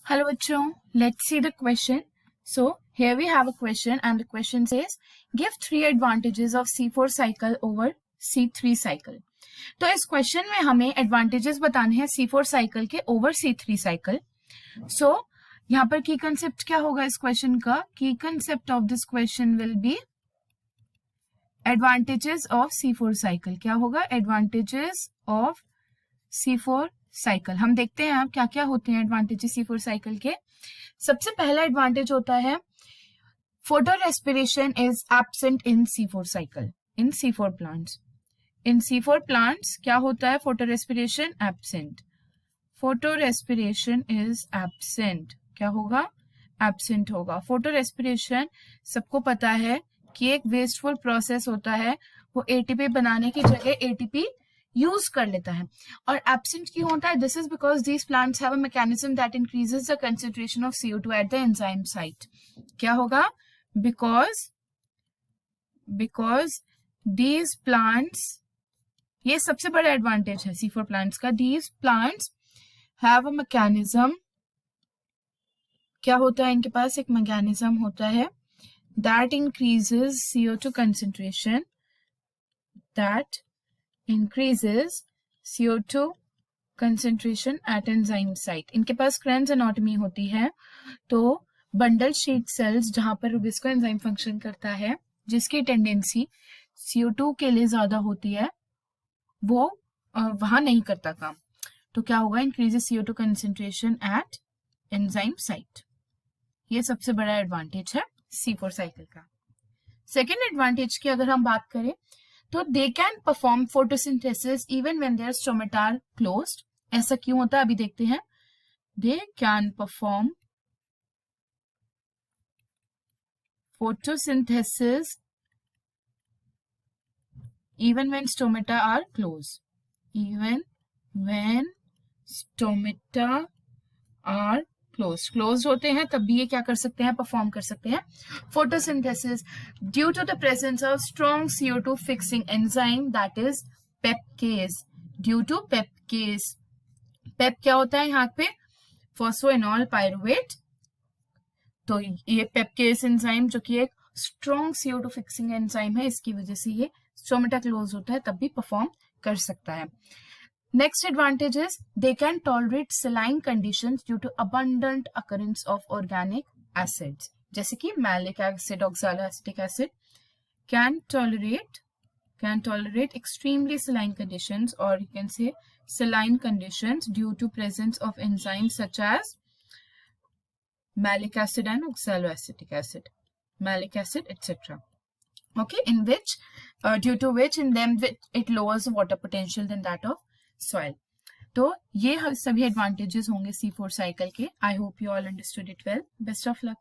Hello bachcho, let's see the question. So here we have a question and the question says give 3 advantages of C4 cycle over C3 cycle. तो इस question में हमें advantages बताने हैं C4 cycle के over C3 cycle. सो यहाँ पर की कंसेप्ट क्या होगा इस क्वेश्चन का? की concept of this question will be advantages of C4 cycle. क्या होगा? Advantages of C4 cycle. हम देखते हैं अब क्या क्या होते हैं एडवांटेजेस C4 साइकिल के. सबसे पहला एडवांटेज होता है photo respiration is absent in C4 cycle in C4 plants. In C4 plants क्या होता है? Photo respiration absent. Photo respiration is absent. क्या होगा? एब्सेंट होगा. फोटो रेस्पिरेशन सबको पता है कि एक वेस्टफुल प्रोसेस होता है. वो एटीपी बनाने की जगह एटीपी यूज कर लेता है और एब्सेंट क्यों होता है? This is because these plants have a mechanism that increases the concentration of CO2 at the enzyme site. क्या होगा? बिकॉज दीज प्लांट्स, ये सबसे बड़ा एडवांटेज है C4 प्लांट्स का. These plants have a mechanism. क्या होता है इनके पास? एक मैकेनिज्म होता है that increases CO2 concentration, that increases CO2 concentration at enzyme site. इनके पास Krebs anatomy होती है. तो बंडल शीट सेल्स जहां पर रुबिस्को एंजाइम फंक्शन करता है, जिसकी टेंडेंसी CO2 के लिए ज्यादा होती है, वो वहां नहीं करता काम. तो क्या होगा? Increases CO2 concentration at enzyme site. ये सबसे बड़ा एडवांटेज है C4 साइकिल का. सेकेंड एडवांटेज की अगर हम बात करें तो they can perform photosynthesis even when their stomata are closed. ऐसा क्यों होता है? अभी देखते हैं. They can perform photosynthesis even when stomata are closed. Even when stomata are closed. Closed होते हैं तब भी ये क्या कर सकते हैं? परफॉर्म कर सकते हैं photosynthesis due to the presence of strong CO2 fixing enzyme that is PEPcase. Due to PEPcase. PEP क्या होता है यहाँ पे? Phosphoenol pyruvate. तो ये पेपकेज एंजाइम जो कि एक स्ट्रॉन्ग CO2 फिक्सिंग एंजाइम है, इसकी वजह से ये स्टोमेटा क्लोज होता है तब भी परफॉर्म कर सकता है. Next advantage is they can tolerate saline conditions due to abundant occurrence of organic acids. जैसे कि malic acid, oxaloacetic acid can tolerate extremely saline conditions, or you can say saline conditions due to presence of enzymes such as malic acid and oxaloacetic acid, malic acid, etc. Okay, in which due to which in them it lowers the water potential than that of soil. तो ये सभी advantages होंगे C4 cycle के. I hope you all understood it well. Best of luck.